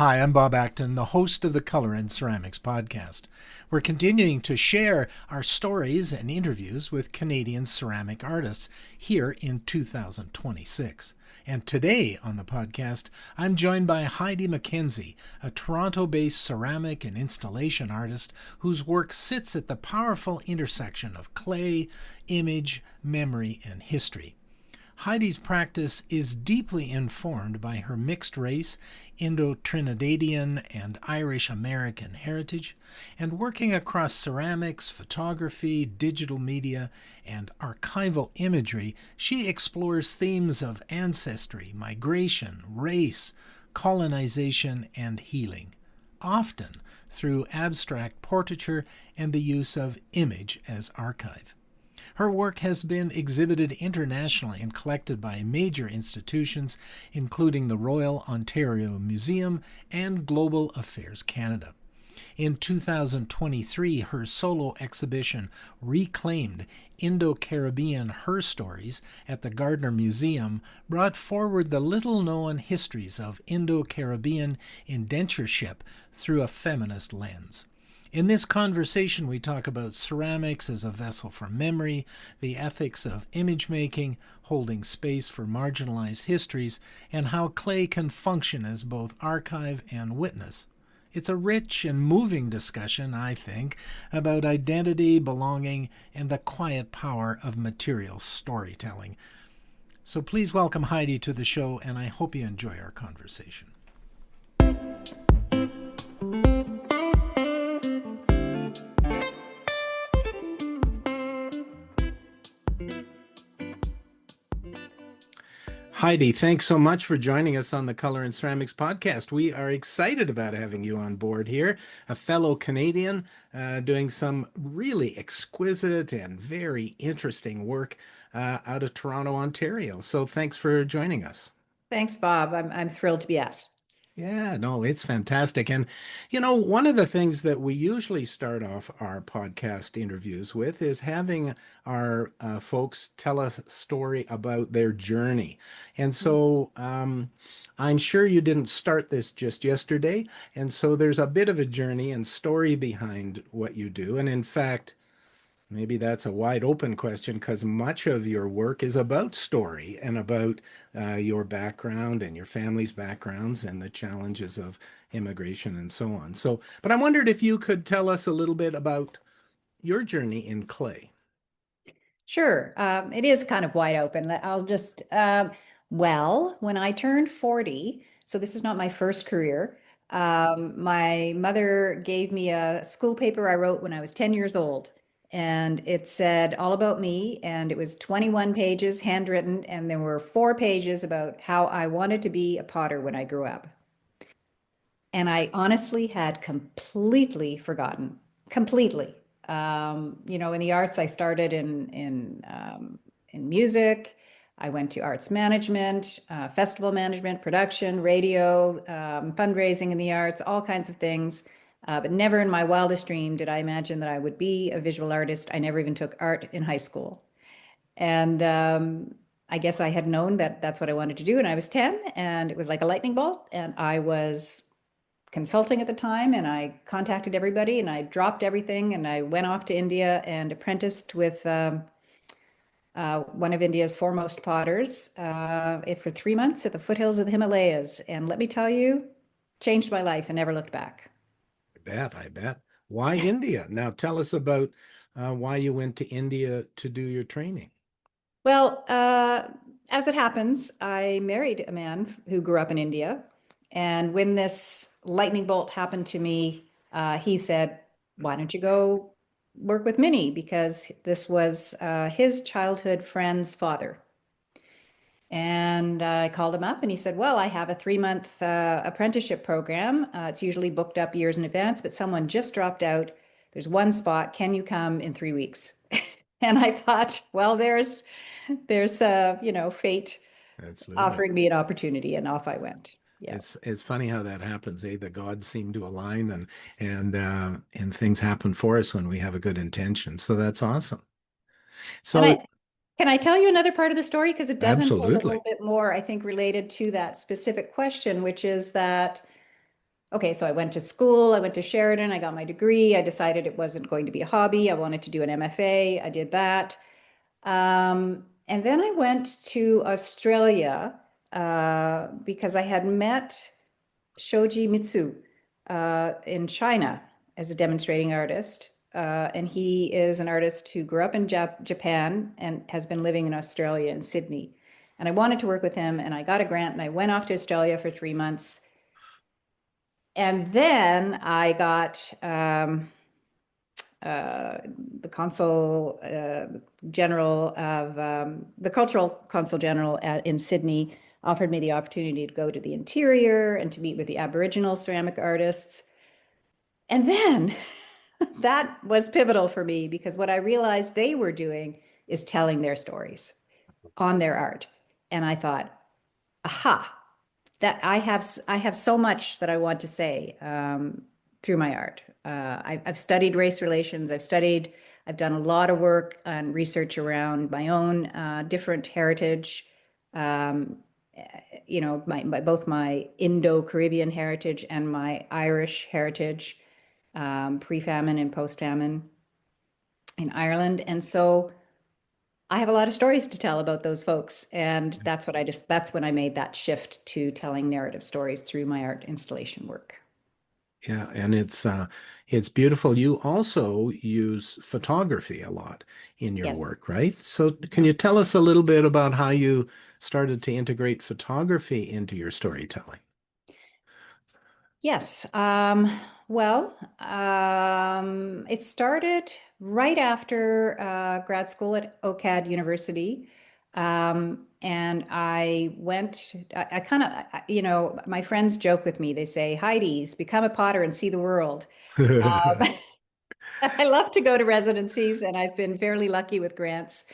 Hi, I'm Bob Acton, the host of the Color and Ceramics podcast. We're continuing to share our stories and interviews with Canadian ceramic artists here in 2026. And today on the podcast, I'm joined by Heidi McKenzie, a Toronto-based ceramic and installation artist whose work sits at the powerful intersection of clay, image, memory, and history. Heidi's practice is deeply informed by her mixed race, Indo-Trinidadian and Irish-American heritage, and working across ceramics, photography, digital media, and archival imagery, she explores themes of ancestry, migration, race, colonization, and healing, often through abstract portraiture and the use of image as archive. Her work has been exhibited internationally and collected by major institutions, including the Royal Ontario Museum and Global Affairs Canada. In 2023, her solo exhibition, Reclaimed Indo-Caribbean HerStories at the Gardner Museum, brought forward the little-known histories of Indo-Caribbean indentureship through a feminist lens. In this conversation, we talk about ceramics as a vessel for memory, the ethics of image making, holding space for marginalized histories, and how clay can function as both archive and witness. It's a rich and moving discussion, I think, about identity, belonging, and the quiet power of material storytelling. So please welcome Heidi to the show, and I hope you enjoy our conversation. Heidi, thanks so much for joining us on the Color and Ceramics podcast. We are excited about having you on board here, a fellow Canadian doing some really exquisite and very interesting work out of Toronto, Ontario. So thanks for joining us. Thanks, Bob. I'm thrilled to be asked. Yeah, no, it's fantastic. And, one of the things that we usually start off our podcast interviews with is having our folks tell us a story about their journey. And so I'm sure you didn't start this just yesterday. And so there's a bit of a journey and story behind what you do. And in fact, maybe that's a wide open question because much of your work is about story and about your background and your family's backgrounds and the challenges of immigration and so on. So, but I wondered if you could tell us a little bit about your journey in clay. Sure. It is kind of wide open. When I turned 40, so this is not my first career, my mother gave me a school paper I wrote when I was 10 years old. And it said all about me, and it was 21 pages handwritten, and there were 4 pages about how I wanted to be a potter when I grew up. And I honestly had completely. In the arts, I started in music. I went to arts management, festival management, production, radio, fundraising in the arts, all kinds of things. But never in my wildest dream did I imagine that I would be a visual artist. I never even took art in high school. And I guess I had known that that's what I wanted to do. And I was 10, and it was like a lightning bolt. And I was consulting at the time, and I contacted everybody, and I dropped everything, and I went off to India and apprenticed with one of India's foremost potters for 3 months at the foothills of the Himalayas. And let me tell you, changed my life and never looked back. I bet. Why India? Now tell us about why you went to India to do your training. Well, as it happens, I married a man who grew up in India. And when this lightning bolt happened to me, he said, "Why don't you go work with Minnie?" Because this was his childhood friend's father. And I called him up, and he said, "Well, I have a 3-month apprenticeship program. It's usually booked up years in advance, but someone just dropped out. There's one spot. Can you come in 3 weeks?" And I thought, well, there's fate Absolutely. offering me an opportunity, and off I went. Yeah. It's funny how that happens, eh? The gods seem to align and things happen for us when we have a good intention. So that's awesome. And So can I tell you another part of the story? Because it does unfold a absolutely. little bit more, I think, related to that specific question, which is that okay, so I went to school, I went to Sheridan, I got my degree. I decided it wasn't going to be a hobby. I wanted to do an MFA. I did that. And then I went to Australia because I had met Shoji Mitsu in China as a demonstrating artist. And he is an artist who grew up in Japan and has been living in Australia in Sydney. And I wanted to work with him, and I got a grant, and I went off to Australia for 3 months. And then I got uh, the consul general of the cultural consul general in Sydney offered me the opportunity to go to the interior and to meet with the Aboriginal ceramic artists. And then that was pivotal for me because what I realized they were doing is telling their stories on their art. And I thought, aha, that I have so much that I want to say through my art. I've studied race relations. I've done a lot of work and research around my own different heritage. Um, both my Indo-Caribbean heritage and my Irish heritage, pre-famine and post-famine in Ireland. And so I have a lot of stories to tell about those folks. And that's when I made that shift to telling narrative stories through my art installation work. Yeah, and it's beautiful. You also use photography a lot in your Yes. work, right? So can you tell us a little bit about how you started to integrate photography into your storytelling? Yes. It started right after grad school at OCAD University. And I kind of, my friends joke with me. They say, Heidi's become a potter and see the world. Um, I love to go to residencies, and I've been fairly lucky with grants.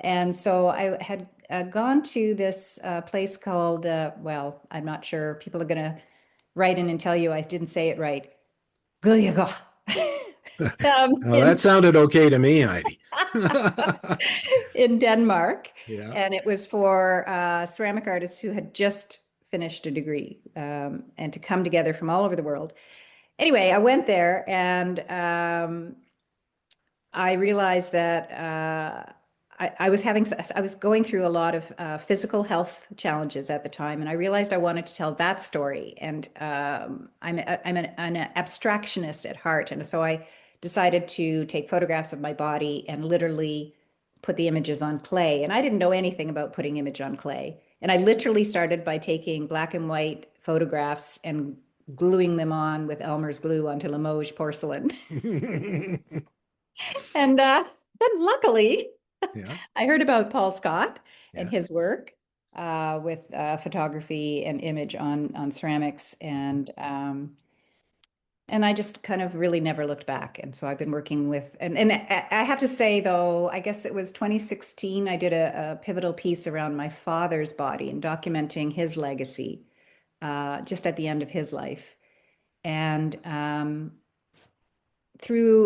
And so I had gone to this place called, I'm not sure, people are going to write in and tell you I didn't say it right. Gulyaga. Oh, that In sounded okay to me, Heidi. in Denmark, Yeah. and it was for ceramic artists who had just finished a degree and to come together from all over the world. Anyway, I went there, and I realized that I was going through a lot of physical health challenges at the time, and I realized I wanted to tell that story. And I'm an abstractionist at heart, and so I decided to take photographs of my body and literally put the images on clay. And I didn't know anything about putting image on clay, and I literally started by taking black and white photographs and gluing them on with Elmer's glue onto Limoges porcelain. And then luckily, Yeah. I heard about Paul Scott and Yeah. his work with photography and image on ceramics, and I just kind of really never looked back. And so I've been working with, and I have to say though, I guess it was 2016. I did a pivotal piece around my father's body and documenting his legacy just at the end of his life, and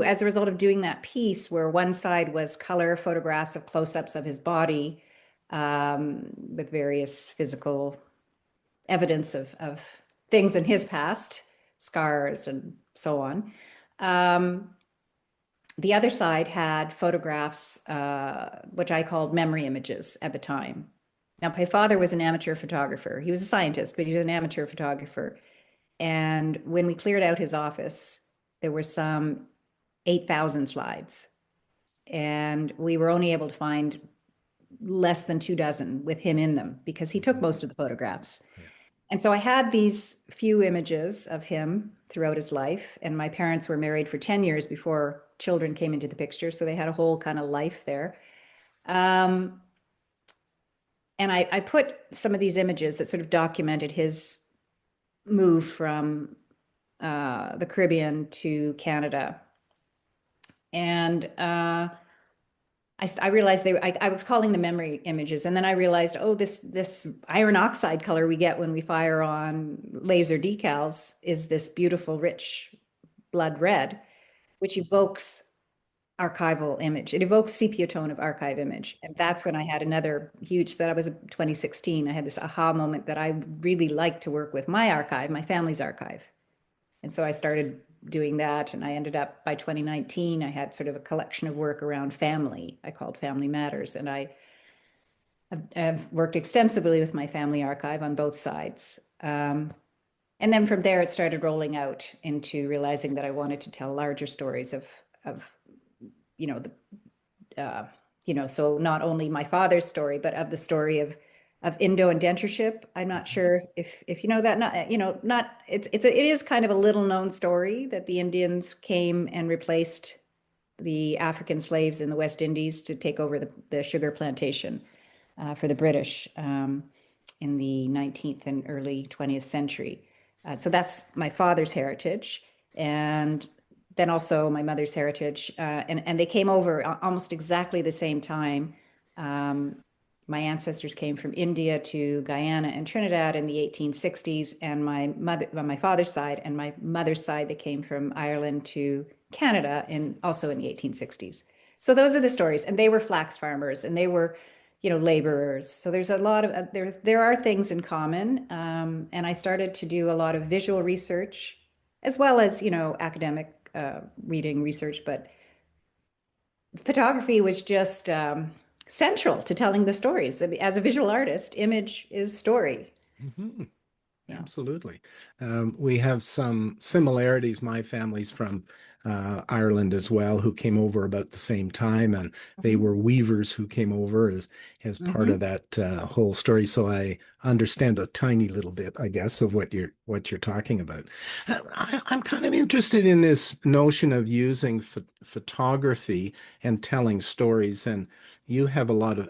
as a result of doing that piece where one side was color photographs of close-ups of his body with various physical evidence of things in his past, scars and so on. Um, the other side had photographs, which I called memory images at the time. Now, my father was an amateur photographer. He was a scientist, but he was an amateur photographer. And when we cleared out his office, there were some 8,000 slides. And we were only able to find less than 2 dozen with him in them because he took most of the photographs. Yeah. And so I had these few images of him throughout his life. And my parents were married for 10 years before children came into the picture. So they had a whole kind of life there. Um, and I put some of these images that sort of documented his move from the Caribbean to Canada. And I realized I was calling them memory images, and then I realized, oh, this iron oxide color we get when we fire on laser decals is this beautiful, rich blood red, which evokes archival image. It evokes sepia tone of archive image, and that's when I had another huge. So that was 2016. I had this aha moment that I really like to work with my archive, my family's archive, And so I started doing that, and I ended up, by 2019, I had sort of a collection of work around family. I called Family Matters, and I've worked extensively with my family archive on both sides. And then from there, it started rolling out into realizing that I wanted to tell larger stories of you know, so not only my father's story, but of the story of Indo indentureship. I'm not sure if you know that. Not not it is kind of a little known story that the Indians came and replaced the African slaves in the West Indies to take over the sugar plantation for the British in the 19th and early 20th century. So that's my father's heritage. And then also my mother's heritage. And they came over almost exactly the same time. My ancestors came from India to Guyana and Trinidad in the 1860s, and my father's side and my mother's side, they came from Ireland to Canada also in the 1860s. So those are the stories, and they were flax farmers, and they were, laborers. So there's a lot of there are things in common, and I started to do a lot of visual research as well as academic reading research, but photography was just central to telling the stories. As a visual artist, image is story. Mhm. Yeah. Absolutely. We have some similarities. My family's from Ireland as well, who came over about the same time, and they Mhm. were weavers who came over as part of Mhm. that whole story. So I understand a tiny little bit, I guess, of what you're talking about. I'm kind of interested in this notion of using photography and telling stories, and you have a lot of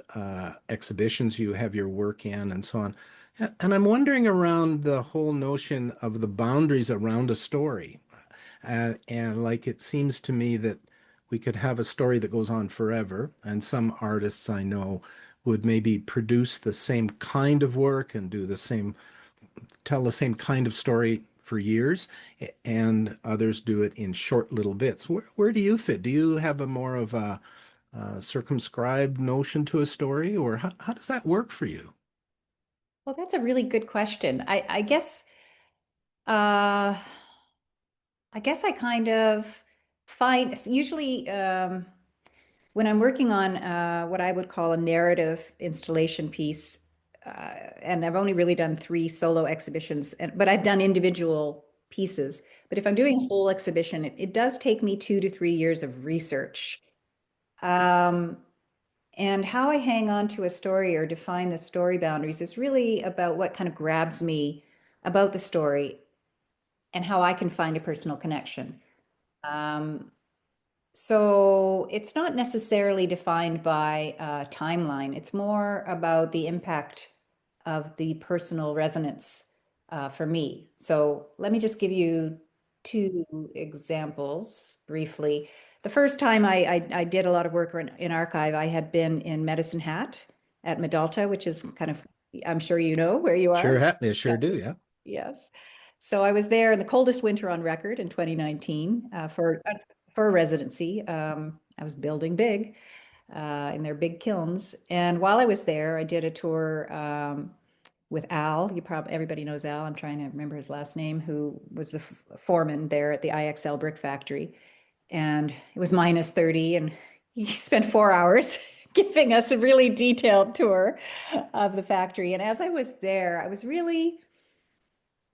exhibitions you have your work in, and so on. And I'm wondering around the whole notion of the boundaries around a story. And like it seems to me that we could have a story that goes on forever, and some artists I know would maybe produce the same kind of work and tell the same kind of story for years, and others do it in short little bits. Where do you fit? Do you have a more of a circumscribed notion to a story, or how does that work for you? Well, that's a really good question. Uh, I guess I kind of find usually when I'm working on what I would call a narrative installation piece, and I've only really done three solo exhibitions, but I've done individual pieces. But if I'm doing a whole exhibition, it does take me 2 to 3 years of research. Um, and how I hang on to a story or define the story boundaries is really about what kind of grabs me about the story and how I can find a personal connection. Um, so it's not necessarily defined by a timeline. It's more about the impact of the personal resonance for me. So let me just give you two examples briefly. The first time I did a lot of work in archive, I had been in Medicine Hat at Medalta, which is kind of, I'm sure you know where you are. Yeah, Yeah. sure do, yeah. Yes. So I was there in the coldest winter on record in 2019 for a residency. I was building big in their big kilns, and while I was there, I did a tour with Al. Everybody knows Al. I'm trying to remember his last name, who was the foreman there at the IXL brick factory, and it was minus 30, and he spent 4 hours giving us a really detailed tour of the factory. And as I was there, I was really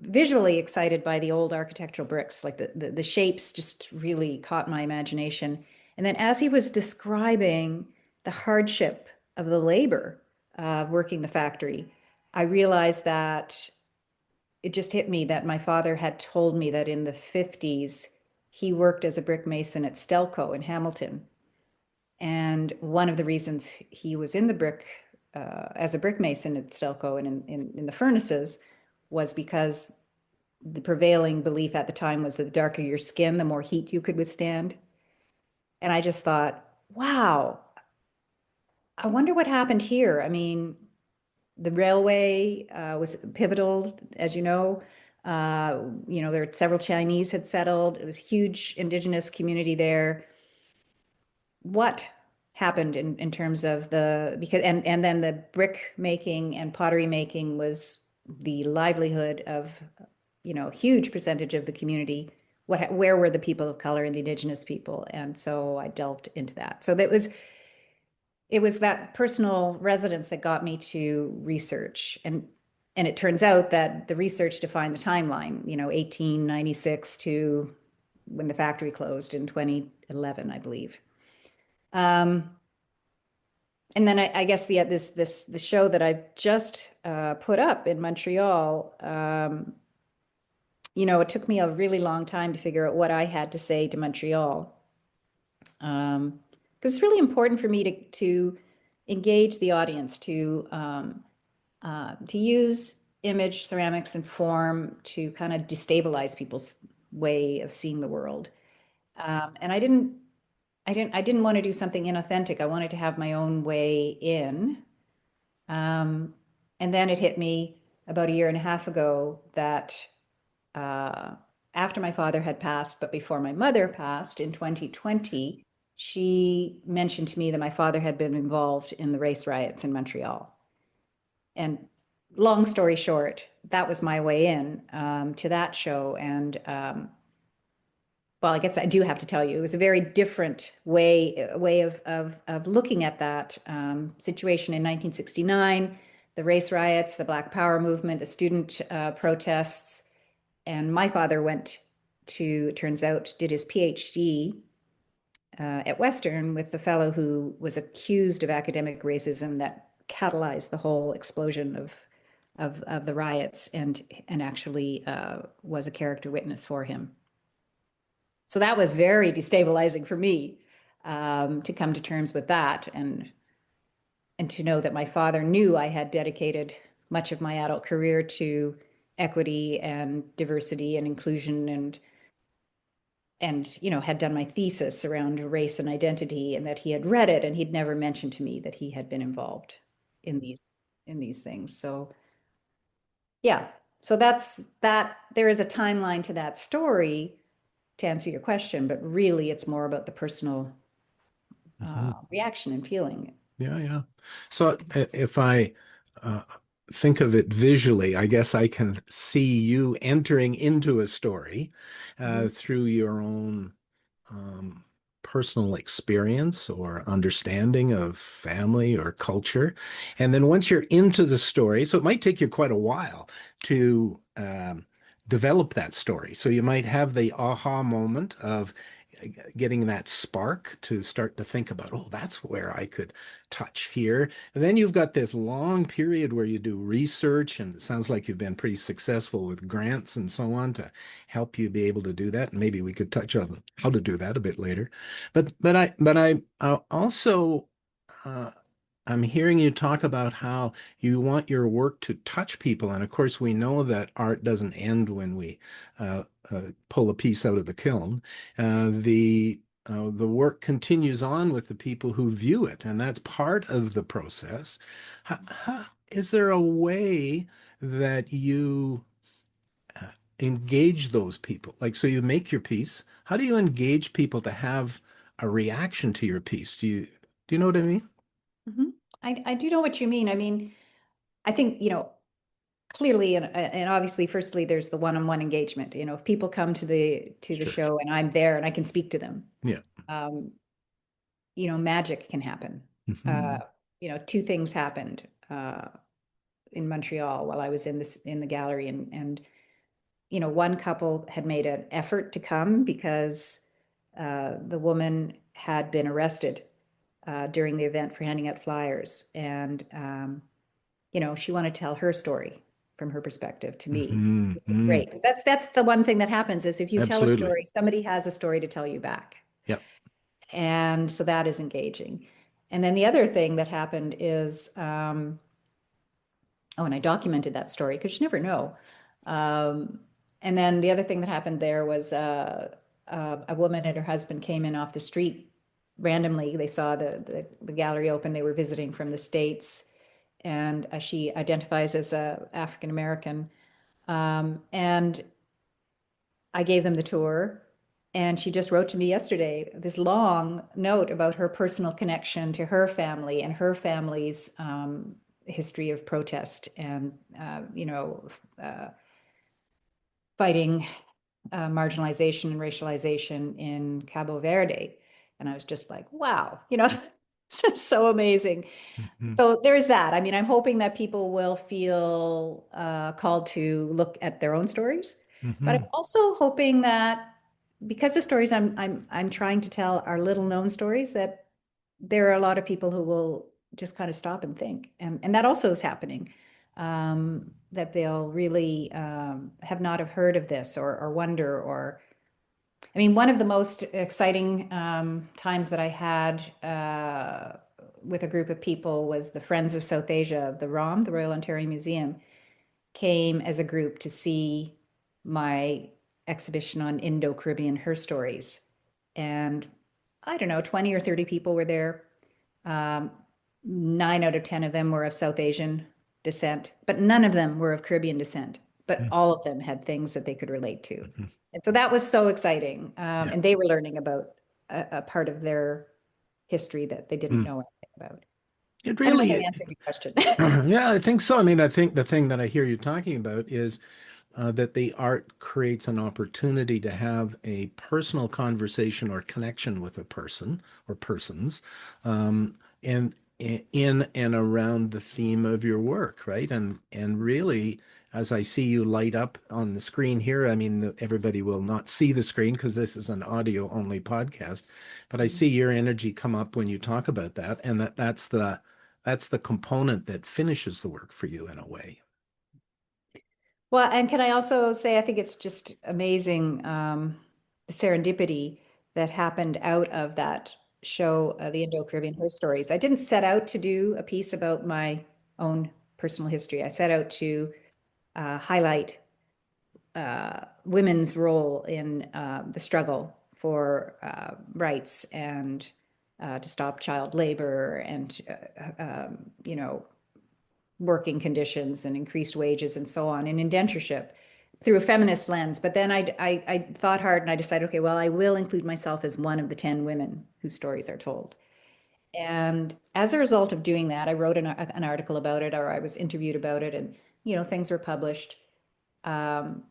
visually excited by the old architectural bricks. Like the shapes just really caught my imagination. And then as he was describing the hardship of the labor working the factory, I realized that it just hit me that my father had told me that in the 50s he worked as a brick mason at Stelco in Hamilton. And one of the reasons he was in the brick as a brick mason at Stelco and in the furnaces was because the prevailing belief at the time was that the darker your skin, the more heat you could withstand. And I just thought, wow, I wonder what happened here. I mean, the railway was pivotal, as you know. There were several Chinese had settled. It was a huge indigenous community there. What happened in terms of because and then the brick making and pottery making was the livelihood of huge percentage of the community, where were the people of color and the Indigenous people? And so I delved into that. So it was that personal resonance that got me to research. And it turns out that the research defined the timeline, 1896 to when the factory closed in 2011, I believe. And then I guess the show that I just put up in Montreal, it took me a really long time to figure out what I had to say to Montreal, because it's really important for me to engage the audience, to use image, ceramics, and form to kind of destabilize people's way of seeing the world. And I didn't want to do something inauthentic. I wanted to have my own way in. And then it hit me about a year and a half ago that after my father had passed, but before my mother passed in 2020, she mentioned to me that my father had been involved in the race riots in Montreal. And long story short, that was my way in to that show. And well, I guess I do have to tell you, it was a very different way of looking at that situation in 1969, the race riots, the Black Power movement, the student protests. And my father went to, turns out, did his PhD at Western with the fellow who was accused of academic racism that catalyzed the whole explosion of the riots, and actually was a character witness for him. So that was very destabilizing for me, to come to terms with that, and to know that my father knew I had dedicated much of my adult career to equity and diversity and inclusion, and had done my thesis around race and identity, and that he had read it and he'd never mentioned to me that he had been involved in these things. So yeah, so that's that. There is a timeline to that story, to answer your question, but really it's more about the personal reaction and feeling. Yeah, yeah. So if I uh, think of it visually, I guess I can see you entering into a story Mhm. through your own um, personal experience or understanding of family or culture. And then once you're into the story, so it might take you quite a while to develop that story. So you might have the aha moment of getting that spark to start to think about, oh, that's where I could touch here. And then you've got this long period where you do research, and it sounds like you've been pretty successful with grants and so on to help you be able to do that. And maybe we could touch on how to do that a bit later. But I also uh, I'm hearing you talk about how you want your work to touch people, and of course we know that art doesn't end when we pull a piece out of the kiln. The work continues on with the people who view it, and that's part of the process. Is there a way that you engage those people? Like, so you make your piece. How do you engage people to have a reaction to your piece? Do you know what I mean? Mhm. I do know what you mean. I mean, I think, clearly, and obviously, firstly, there's the one-on-one engagement. If people come to the Sure. show and I'm there and I can speak to them, Yeah. um, magic can happen. Uh, Hmm. two things happened in Montreal while I was in the gallery, and one couple had made an effort to come because the woman had been arrested during the event for handing out flyers, and she wanted to tell her story from her perspective to me. It's Hmm. great. That's the one thing that happens is if you tell a Absolutely. story, somebody has a story to tell you back. Yep. And so that is engaging. And then the other thing that happened is, oh, and I documented that story because you never know. Um, and then the other thing that happened there was a woman and her husband came in off the street randomly. They saw the gallery open. They were visiting from the States, and she identifies as a African American. And I gave them the tour, and she just wrote to me yesterday this long note about her personal connection to her family and her family's history of protest, and uh, fighting marginalization and racialization in Cabo Verde. And I was just like, wow, this is so amazing. Mhm. So there is that. I mean, I'm hoping that people will feel called to look at their own stories, but I'm Mhm. also hoping that because the stories I'm trying to tell are little known stories, that there are a lot of people who will just kind of stop and think, and that also is happening. That they'll really have not have heard of this or wonder or I mean, one of the most exciting times that I had with a group of people was the Friends of South Asia, the ROM, the Royal Ontario Museum, came as a group to see my exhibition on Indo-Caribbean HerStories. And I don't know, 20 or 30 people were there. Um, 9 out of 10 of them were of South Asian descent, but none of them were of Caribbean descent. But all of them had things that they could relate to. Mhm. And so that was so exciting. Yeah. And they were learning about a part of their history that they didn't Mm. know anything about. It I don't know if I really, answered your question. yeah, I think so. I mean, I think the thing that I hear you talking about is that the art creates an opportunity to have a personal conversation or connection with a person or persons, and in and around the theme of your work, right? And really, as I see you light up on the screen here, I mean, everybody will not see the screen because this is an audio only podcast, but I see your energy come up when you talk about that, and that's the component that finishes the work for you in a way. Well, and can I also say, I think it's just amazing the serendipity that happened out of that show, the Indo-Caribbean HerStories. I didn't set out to do a piece about my own personal history. I set out to highlight women's role in the struggle for rights and to stop child labor and, working conditions and increased wages and so on, and indentureship through a feminist lens. But then I thought hard and I decided, okay, well, I will include myself as one of the 10 women whose stories are told. And as a result of doing that, I wrote an article about it, or I was interviewed about it, and things were published. Um,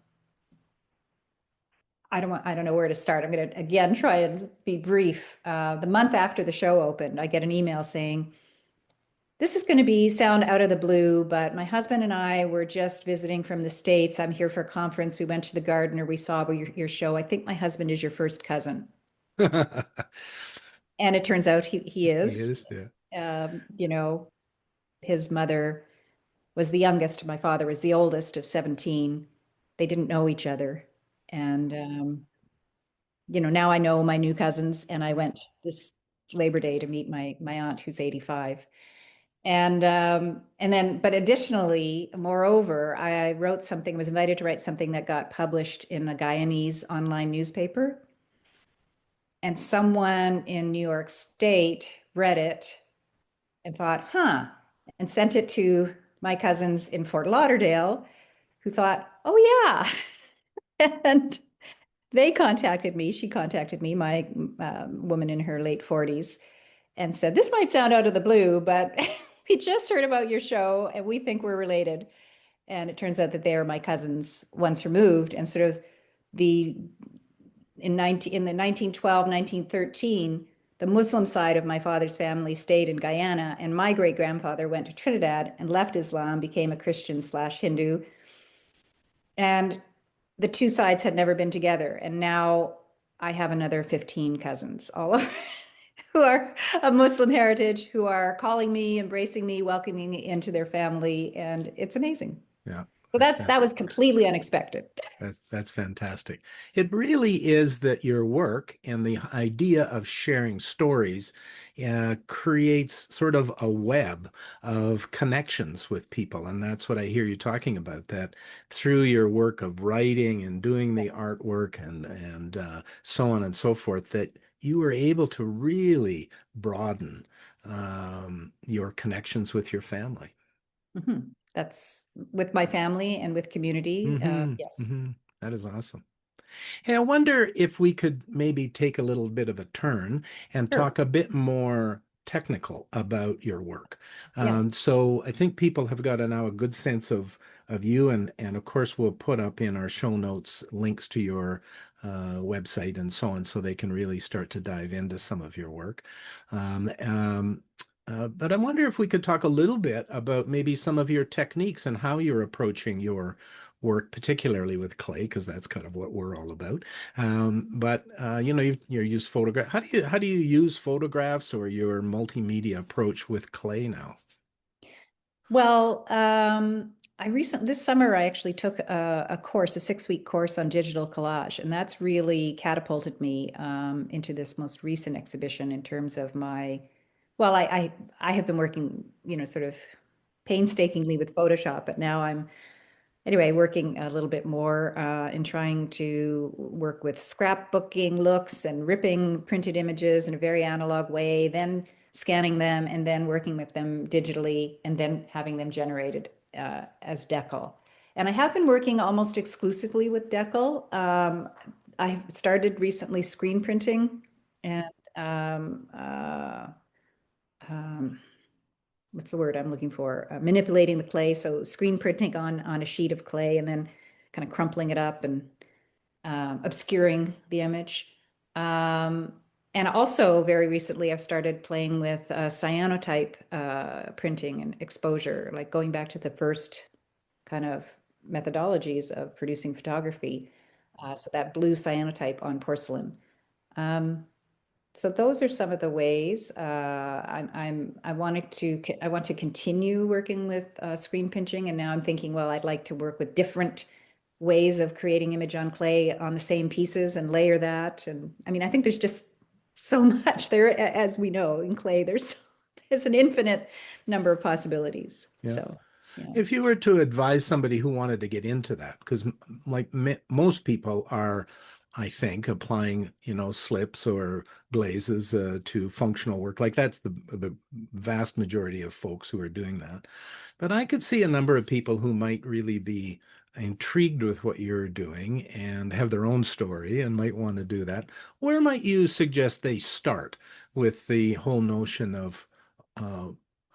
I don't know where to start. I'm going to again try and be brief. The month after the show opened, I get an email saying, this is going to be sound out of the blue, but my husband and I were just visiting from the States. I'm here for a conference. We went to the Gardner. We saw your show. I think my husband is your first cousin. And it turns out he He is. is, yeah. Um, you know, his mother was the youngest. My father was the oldest of 17. They didn't know each other. And, now I know my new cousins, and I went this Labor Day to meet my aunt who's 85. And then, but additionally, moreover, I wrote something, was invited to write something that got published in a Guyanese online newspaper. And someone in New York State read it and thought, huh, and sent it to my cousins in Fort Lauderdale, who thought, oh, yeah. And they contacted me. She contacted me, my woman in her late 40s, and said, this might sound out of the blue, but we just heard about your show and we think we're related. And it turns out that they are my cousins once removed. And sort of the in the 1912, 1913, the Muslim side of my father's family stayed in Guyana, and my great grandfather went to Trinidad and left Islam, became a Christian slash Hindu. And the two sides had never been together. And now I have another 15 cousins, all of who are of Muslim heritage, who are calling me, embracing me, welcoming me into their family. And it's amazing. Yeah, So that's that was fantastic. completely unexpected. That's fantastic. It really is that your work and the idea of sharing stories creates sort of a web of connections with people. And that's what I hear you talking about, that through your work of writing and doing the artwork and so on and so forth, that you were able to really broaden your connections with your family. Mhm. That's with my family and with community. Hmm. Yes. Hmm. That is awesome. Hey, I wonder if we could maybe take a little bit of a turn and Sure. talk a bit more technical about your work. Yeah. So I think people have got now a good sense of of you, and of course we'll put up in our show notes links to your website and so on, so they can really start to dive into some of your work. Um, um, but I wonder if we could talk a little bit about maybe some of your techniques and how you're approaching your work, particularly with clay, because that's kind of what we're all about. But you know, you use photograph. How do you use photographs or your multimedia approach with clay now? Well, this summer I actually took a course, a 6-week course on digital collage, and that's really catapulted me into this most recent exhibition in terms of well, I have been working, sort of painstakingly with Photoshop, but now I'm anyway, working a little bit more in trying to work with scrapbooking looks and ripping printed images in a very analog way, then scanning them and then working with them digitally and then having them generated as decal. And I have been working almost exclusively with decal. I started recently screen printing and um, uh, um, what's the word I'm looking for? Manipulating the clay. So screen printing on a sheet of clay and then kind of crumpling it up and obscuring the image. Um, and also very recently, I've started playing with cyanotype printing and exposure, like going back to the first kind of methodologies of producing photography. So that blue cyanotype on porcelain. Um, so those are some of the ways. I want to continue working with screen pinching, and now I'm thinking, well, I'd like to work with different ways of creating image on clay on the same pieces and layer that. And I mean, I think there's just so much there, as we know, in clay. There's an infinite number of possibilities. Yeah. So, yeah. If you were to advise somebody who wanted to get into that, because like most people are, I think, applying, slips or glazes to functional work. Like that's the vast majority of folks who are doing that. But I could see a number of people who might really be intrigued with what you're doing and have their own story and might want to do that. Where might you suggest they start with the whole notion of uh,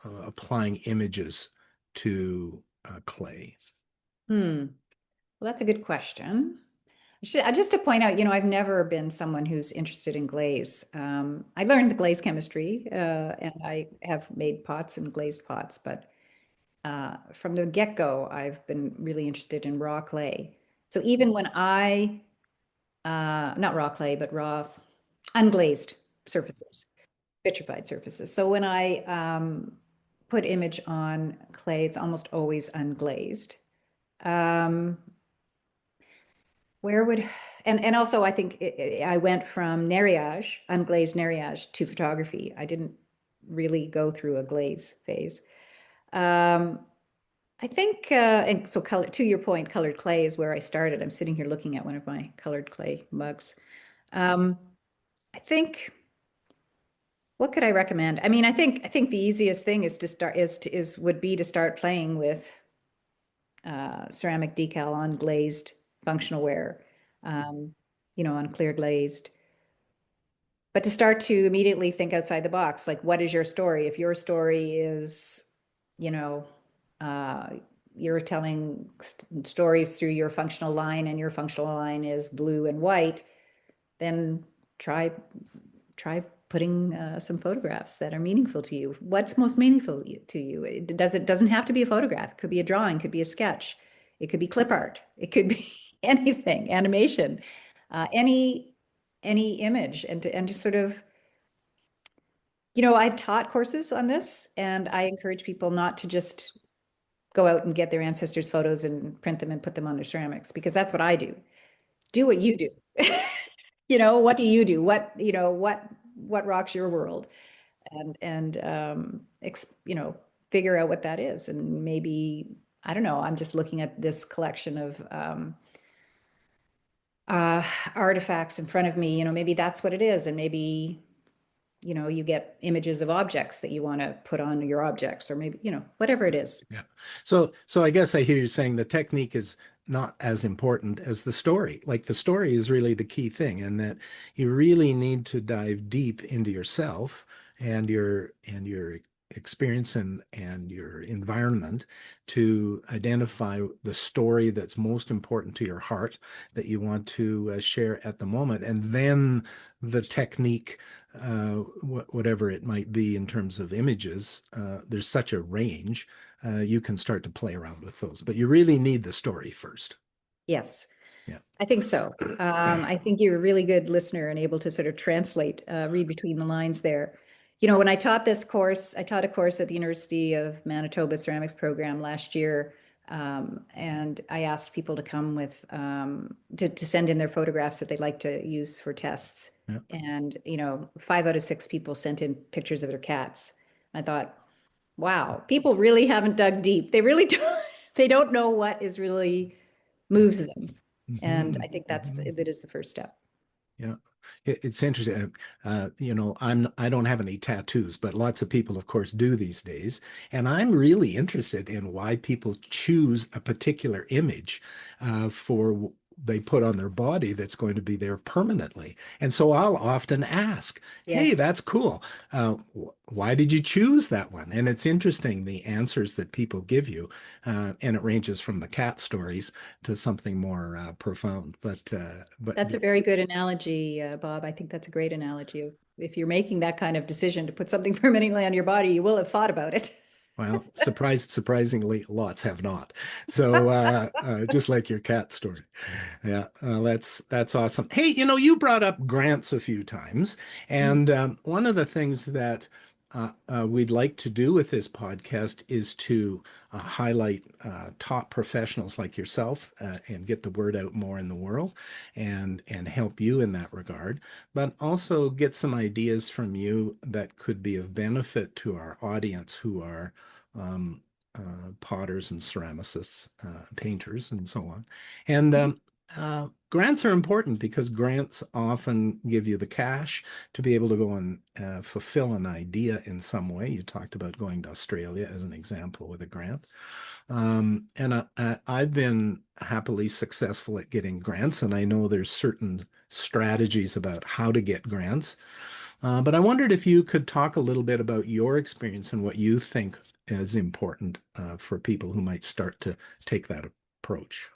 applying images to clay? Hmm. Well, that's a good question. Just to point out, I've never been someone who's interested in glaze. I learned the glaze chemistry, and I have made pots and glazed pots, but from the get-go, I've been really interested in raw clay. So even when not raw clay, but raw unglazed surfaces, vitrified surfaces. So when I put image on clay, it's almost always unglazed. Um, where would and also I think I went from nerriage, unglazed nerriage, to photography. I didn't really go through a glaze phase. Um, I think, and so color, to your point, colored clay is where I started. I'm sitting here looking at one of my colored clay mugs. Um, I think, what could I recommend? I mean, I think the easiest thing is to start would be to start playing with ceramic decal on glazed functional ware, um, on clear glazed. But to start to immediately think outside the box, like what is your story? If your story is, you know, uh, you're telling stories through your functional line and your functional line is blue and white, then try putting some photographs that are meaningful to you. What's most meaningful to you? It doesn't have to be a photograph. It could be a drawing, could be a sketch, it could be clip art, it could be anything, animation, any image, and to sort of, I've taught courses on this, and I encourage people not to just go out and get their ancestors' photos and print them and put them on their ceramics, because that's what I do. Do what you do. What do you do? What rocks your world? And figure out what that is. And maybe, I don't know, I'm just looking at this collection of uh, artifacts in front of me. Maybe that's what it is. And maybe you get images of objects that you want to put on your objects, or maybe, whatever it is. Yeah. So I guess I hear you saying the technique is not as important as the story. Like the story is really the key thing, and that you really need to dive deep into yourself and your experience and your environment to identify the story that's most important to your heart that you want to share at the moment, and then the technique, whatever it might be in terms of images. There's such a range. You can start to play around with those, but you really need the story first. Yes, Yeah. I think so. I think you're a really good listener and able to sort of translate, read between the lines there. When I taught this course, I taught a course at the University of Manitoba Ceramics program last year. And I asked people to come with, to send in their photographs that they'd like to use for tests. Yeah. And, 5 out of 6 people sent in pictures of their cats. I thought, wow, people really haven't dug deep. They really don't, they don't know what is really moves them. And Mhm. I think Mhm. that is the first step. Yeah, it's interesting. I don't have any tattoos, but lots of people, of course, do these days. And I'm really interested in why people choose a particular image they put on their body that's going to be there permanently. And so I'll often ask, "Hey, Yes. that's cool. Why did you choose that one?" And it's interesting the answers that people give you, and it ranges from the cat stories to something more profound. That's a very good analogy, Bob. I think that's a great analogy of if you're making that kind of decision to put something permanently on your body, you will have thought about it. Well, surprisingly, lots have not. So just like your cat story. Yeah, that's awesome. Hey, you brought up grants a few times, and one of the things that we'd like to do with this podcast is to highlight top professionals like yourself and get the word out more in the world, and help you in that regard, but also get some ideas from you that could be of benefit to our audience who are um, potters and ceramicists, painters, and so on. And grants are important because grants often give you the cash to be able to go and fulfill an idea in some way. You talked about going to Australia as an example with a grant. And I've been happily successful at getting grants, and I know there's certain strategies about how to get grants. But I wondered if you could talk a little bit about your experience and what you think is important for people who might start to take that approach.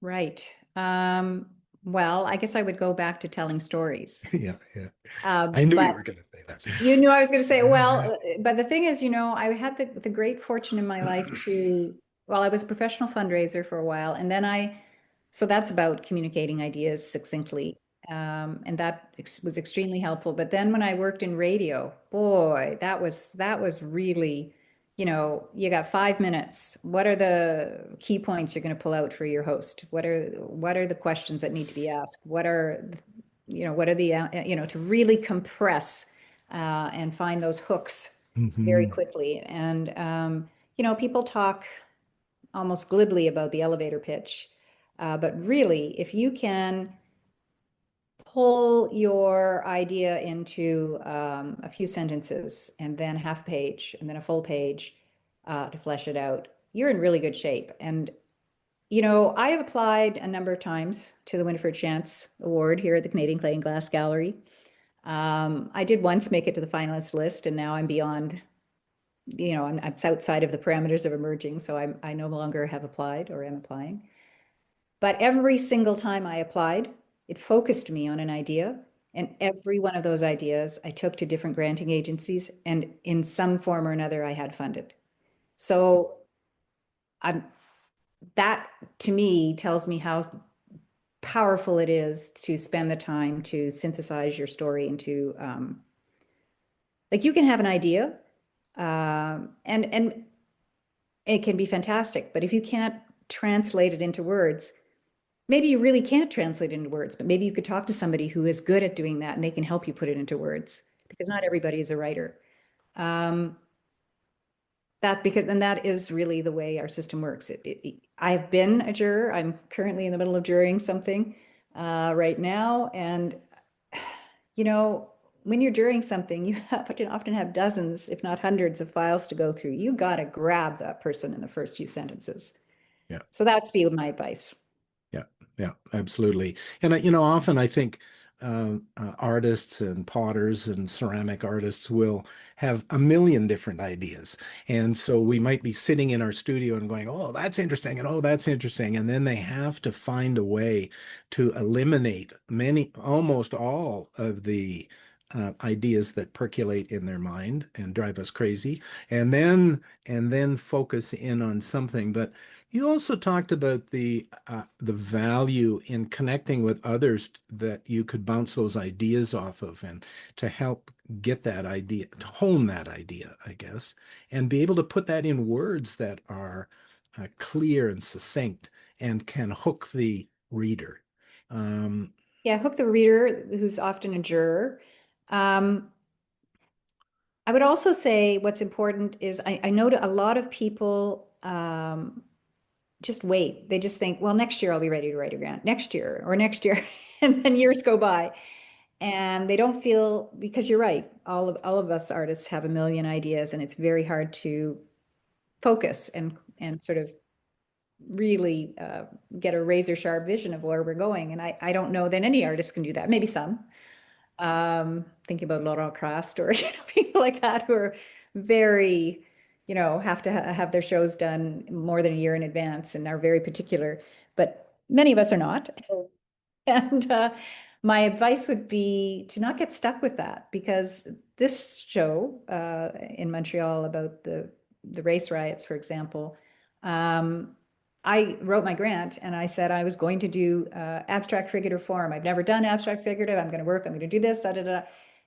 Right. Well, I guess I would go back to telling stories. Yeah, yeah. I knew you But were going to say you knew I was going to say, well, that. but the thing is, I had the great fortune in my life well, I was a professional fundraiser for a while, and then so that's about communicating ideas succinctly. And that was extremely helpful. But then when I worked in radio, boy, that was really, you got 5 minutes. What are the key points you're going to pull out for your host? What are the questions that need to be asked? To really compress and find those hooks very Hmm. quickly. And people talk almost glibly about the elevator pitch. But really, if you can pull your idea into a few sentences and then half a page and then a full page to flesh it out, you're in really good shape. And, I have applied a number of times to the Winifred Chance Award here at the Canadian Clay and Glass Gallery. I did once make it to the finalist list, and now I'm beyond, it's outside of the parameters of emerging, so I no longer have applied or am applying. But every single time I applied, it focused me on an idea. And every one of those ideas I took to different granting agencies, and in some form or another, I had funded. So I'm, that to me tells me how powerful it is to spend the time to synthesize your story into, like, you can have an idea, and it can be fantastic, but if you can't translate it into words, maybe you really can't translate it into words, but maybe you could talk to somebody who is good at doing that and they can help you put it into words, because not everybody is a writer. Um, that is really the way our system works. I've been a juror. I'm currently in the middle of jurying something right now. And, you know, when you're jurying something, you often have dozens, if not hundreds of files to go through. You got to grab that person in the first few sentences. Yeah. So that's be my advice. Yeah, yeah, absolutely. And often I think artists and potters and ceramic artists will have a million different ideas. And so we might be sitting in our studio and going, oh, that's interesting. And oh, that's interesting. And then they have to find a way to eliminate almost all of the ideas that percolate in their mind and drive us crazy, and then focus in on something. But you also talked about the value in connecting with others that you could bounce those ideas off of, and to help get that idea, to hone that idea, I guess, and be able to put that in words that are clear and succinct and can hook the reader. Um, Yeah, hook the reader who's often a juror. Um, I would also say what's important is I know that a lot of people just wait. They just think, well, next year I'll be ready to write a grant, next year or next year, and then years go by, and they don't feel, because you're right, all of us artists have a million ideas, and it's very hard to focus and sort of really get a razor sharp vision of where we're going. And I don't know that any artist can do that. Maybe some. Thinking about Laurent Crast or people like that who are very, have to have their shows done more than a year in advance and are very particular. But many of us are not. And my advice would be to not get stuck with that, because this show in Montreal about the race riots, for example, um, I wrote my grant and I said I was going to do abstract figurative form. I've never done abstract figurative. I'm going to work. I'm going to do this. Da, da, da.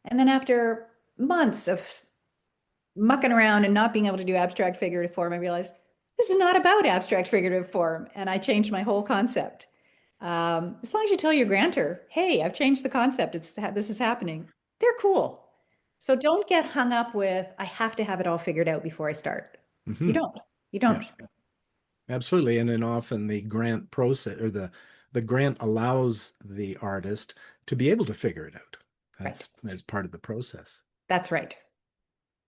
And then after months of mucking around and not being able to do abstract figurative form, I realized this is not about abstract figurative form, and I changed my whole concept. As long as you tell your grantor, hey, I've changed the concept, this is happening, they're cool. So don't get hung up with, I have to have it all figured out before I start. You mhm. don't. You Yeah, don't. absolutely. And then often the grant process, or the grant allows the artist to be able to figure it out. Right. That's part of the process. That's right.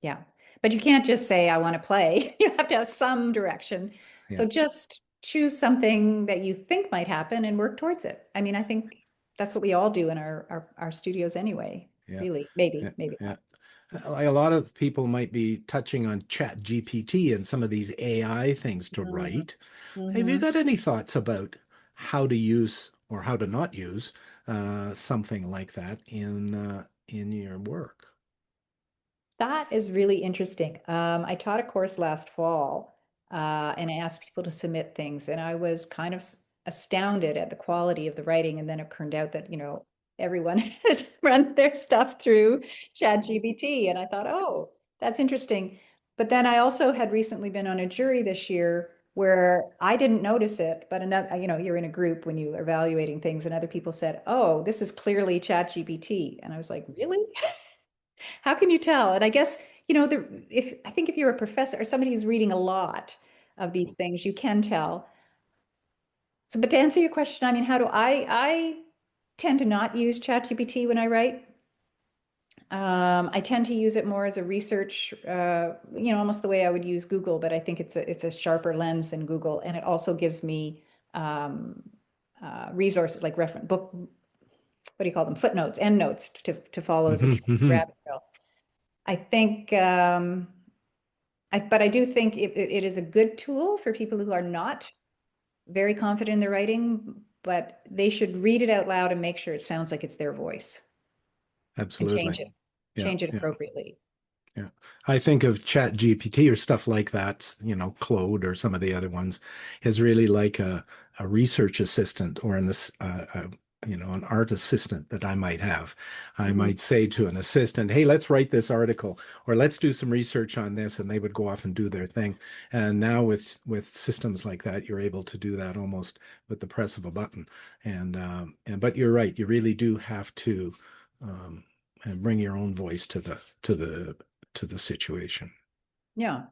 Yeah. But you can't just say, I want to play. You have to have some direction. So Yeah, just choose something that you think might happen and work towards it. I mean, I think that's what we all do in our studios anyway, yeah, really. Maybe, yeah, maybe yeah. not. Like a lot of people might be touching on Chat GPT and some of these AI things to Mm-hmm. write. Have you Mm-hmm. got any thoughts about how to use or how to not use something like that in your work? That is really interesting. I taught a course last fall, and I asked people to submit things, and I was kind of astounded at the quality of the writing. And then it turned out that, everyone had run their stuff through ChatGPT, and I thought, oh, that's interesting. But then I also had recently been on a jury this year where I didn't notice it, but another, you're in a group when you are evaluating things, and other people said, oh, this is clearly ChatGPT. And I was like, really? How can you tell? And I guess, if I think if you're a professor or somebody who's reading a lot of these things, you can tell. So, but to answer your question, I mean, how do I tend to not use ChatGPT when I write. I tend to use it more as a research, almost the way I would use Google, but I think it's a sharper lens than Google, and it also gives me um, resources like reference book. What do you call them? Footnotes, endnotes to follow the Mhm, mhm. rabbit trail. I think, but I do think it is a good tool for people who are not very confident in their writing, but they should read it out loud and make sure it sounds like it's their voice and Absolutely. Yeah, change it yeah. appropriately. Yeah. I think of Chat GPT or stuff like that, Claude or some of the other ones, is really like a research assistant, or an art assistant that I might have. I Mhm. might say to an assistant, hey, let's write this article, or let's do some research on this, and they would go off and do their thing. And now with systems like that, you're able to do that almost with the press of a button. And but you're right, you really do have to um, and bring your own voice to the situation. Yeah.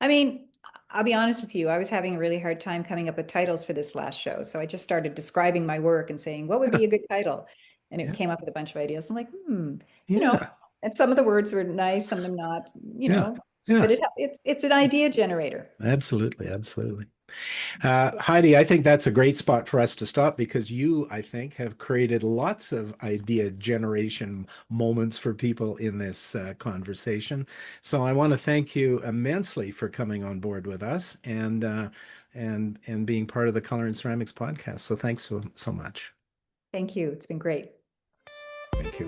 I mean, I'll be honest with you. I was having a really hard time coming up with titles for this last show. So I just started describing my work and saying, what would be a good title? And it Yeah, came up with a bunch of ideas. I'm like, you know, yeah, and some of the words were nice, some of them not, yeah, yeah. but it's an idea generator. Absolutely, absolutely. Heidi, I think that's a great spot for us to stop because you, I think, have created lots of idea generation moments for people in this conversation. So I want to thank you immensely for coming on board with us and being part of the Color and Ceramics podcast. So thanks so much. Thank you. It's been great. Thank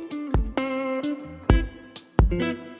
you.